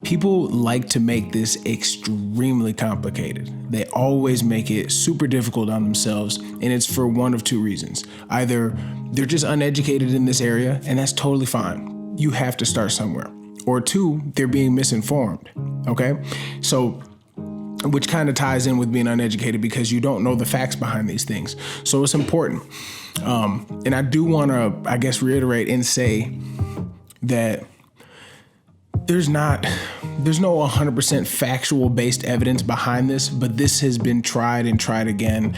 People like to make this extremely complicated. They always make it super difficult on themselves, and it's for one of two reasons. Either they're just uneducated in this area, and that's totally fine. You have to start somewhere. Or two, they're being misinformed, okay? So, which kind of ties in with being uneducated because you don't know the facts behind these things. So it's important. And I do want to, I guess, reiterate and say that there's no 100% factual based evidence behind this, but this has been tried and tried again.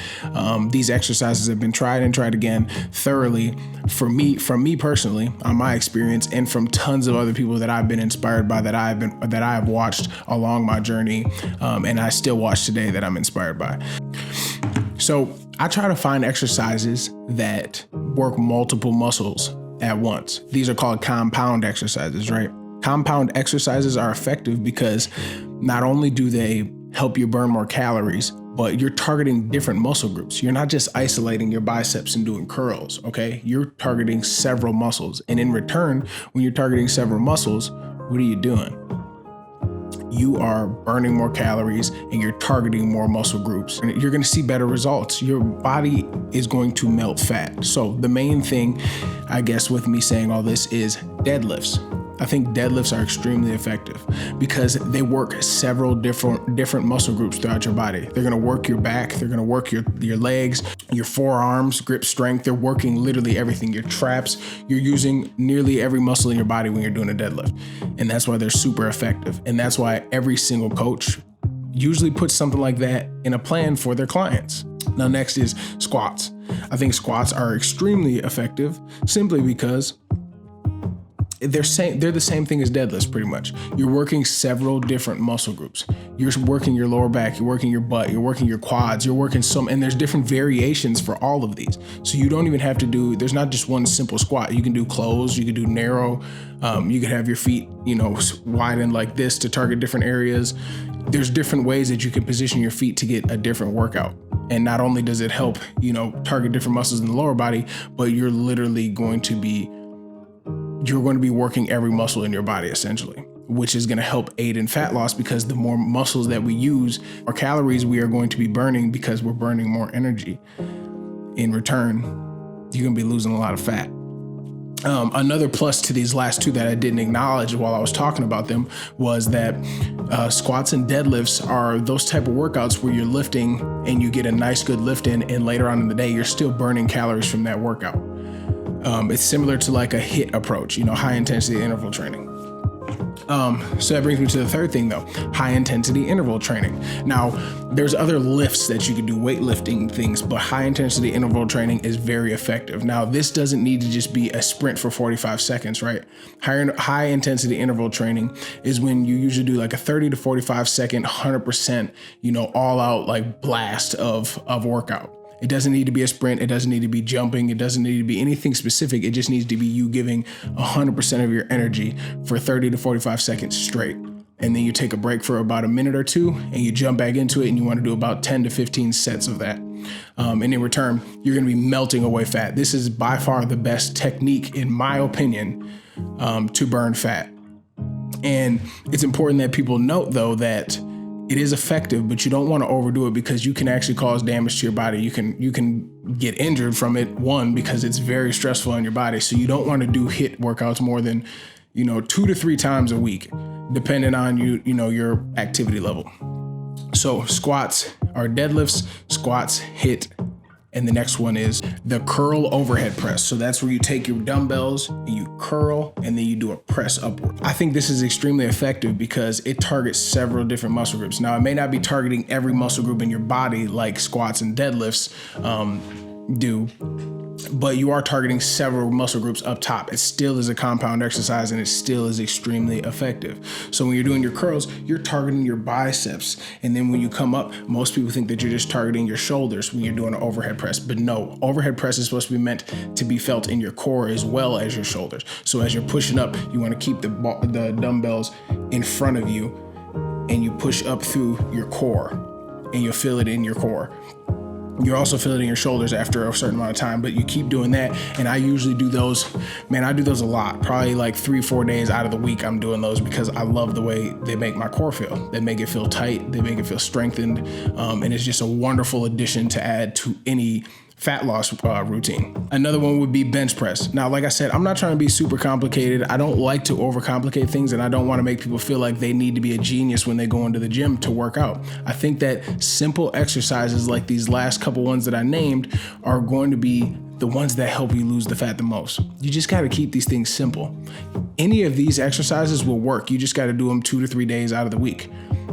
These exercises have been tried and tried again thoroughly from me personally, on my experience, and from tons of other people that I've been inspired by, that I have watched along my journey, and I still watch today, that I'm inspired by. So I try to find exercises that work multiple muscles at once. These are called compound exercises, right? Compound exercises are effective because not only do they help you burn more calories, but you're targeting different muscle groups. You're not just isolating your biceps and doing curls, okay? You're targeting several muscles. And in return, when you're targeting several muscles, what are you doing? You are burning more calories and you're targeting more muscle groups. And you're gonna see better results. Your body is going to melt fat. So the main thing, I guess, with me saying all this is deadlifts. I think deadlifts are extremely effective because they work several different muscle groups throughout your body. They're gonna work your back, they're gonna work your legs, your forearms, grip strength. They're working literally everything, your traps. You're using nearly every muscle in your body when you're doing a deadlift. And that's why they're super effective. And that's why every single coach usually puts something like that in a plan for their clients. Now, next is squats. I think squats are extremely effective simply because they're the same thing as deadlifts pretty much. You're working several different muscle groups. You're working your lower back, you're working your butt, you're working your quads, you're working and there's different variations for all of these. So you don't even have to there's not just one simple squat. You can do closed, you can do narrow, you could have your feet, widened like this to target different areas. There's different ways that you can position your feet to get a different workout. And not only does it help, target different muscles in the lower body, but you're literally going to be working every muscle in your body essentially, which is going to help aid in fat loss because the more muscles that we use, more calories we are going to be burning because we're burning more energy. In return, you're going to be losing a lot of fat. Another plus to these last two that I didn't acknowledge while I was talking about them was that squats and deadlifts are those type of workouts where you're lifting and you get a nice good lift in, and later on in the day, you're still burning calories from that workout. It's similar to like a HIIT approach, high intensity interval training. So that brings me to the third thing though, high intensity interval training. Now, there's other lifts that you can do, weightlifting things, but high intensity interval training is very effective. Now, this doesn't need to just be a sprint for 45 seconds, right? High intensity interval training is when you usually do like a 30 to 45 second, 100%, all out like blast of workout. It doesn't need to be a sprint. It doesn't need to be jumping. It doesn't need to be anything specific. It just needs to be you giving 100% of your energy for 30 to 45 seconds straight. And then you take a break for about a minute or two and you jump back into it, and you want to do about 10 to 15 sets of that. And in return, you're going to be melting away fat. This is by far the best technique, in my opinion, to burn fat. And it's important that people note though that it is effective, but you don't want to overdo it because you can actually cause damage to your body. You can get injured from it, one, because it's very stressful on your body. So you don't want to do HIIT workouts more than, 2 to 3 times a week, depending on your activity level. So squats are deadlifts, squats, HIIT, and the next one is the curl overhead press. So that's where you take your dumbbells and you curl and then you do a press upward. I think this is extremely effective because it targets several different muscle groups. Now, it may not be targeting every muscle group in your body like squats and deadlifts do, but you are targeting several muscle groups up top. It still is a compound exercise and it still is extremely effective. So when you're doing your curls, you're targeting your biceps. And then when you come up, most people think that you're just targeting your shoulders when you're doing an overhead press. But no, overhead press is supposed to be meant to be felt in your core as well as your shoulders. So as you're pushing up, you want to keep the dumbbells in front of you and you push up through your core and you'll feel it in your core. You're also feeling your shoulders after a certain amount of time, but you keep doing that. And I usually do those, I do those a lot, probably like 3-4 days out of the week. I'm doing those because I love the way they make my core feel. They make it feel tight. They make it feel strengthened. And it's just a wonderful addition to add to any fat loss routine. Another one would be bench press. Now, like I said, I'm not trying to be super complicated. I don't like to overcomplicate things, and I don't want to make people feel like they need to be a genius when they go into the gym to work out. I think that simple exercises like these last couple ones that I named are going to be the ones that help you lose the fat the most. You just got to keep these things simple. Any of these exercises will work. You just got to do them 2 to 3 days out of the week.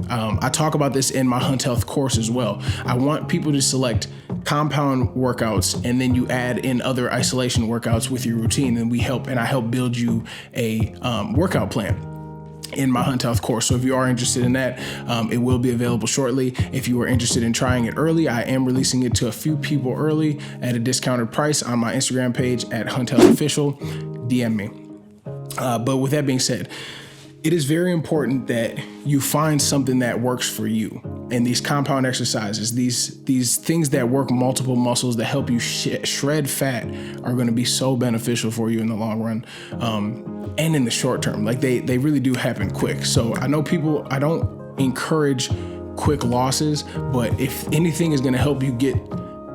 I talk about this in my Hunt Health course as well. I want people to select compound workouts, and then you add in other isolation workouts with your routine, and I help build you a workout plan in my Hunt Health course. So if you are interested in that, it will be available shortly. If you are interested in trying it early, I am releasing it to a few people early at a discounted price on my Instagram page at Hunt Health Official. DM me. But with that being said, it is very important that you find something that works for you. And these compound exercises, these things that work multiple muscles that help you shred fat are going to be so beneficial for you in the long run, and in the short term. Like they really do happen quick. So I know I don't encourage quick losses, but if anything is going to help you get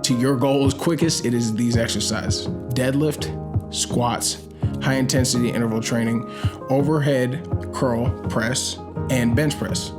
to your goals quickest, it is these exercises: deadlift, squats, high intensity interval training, overhead curl press, and bench press.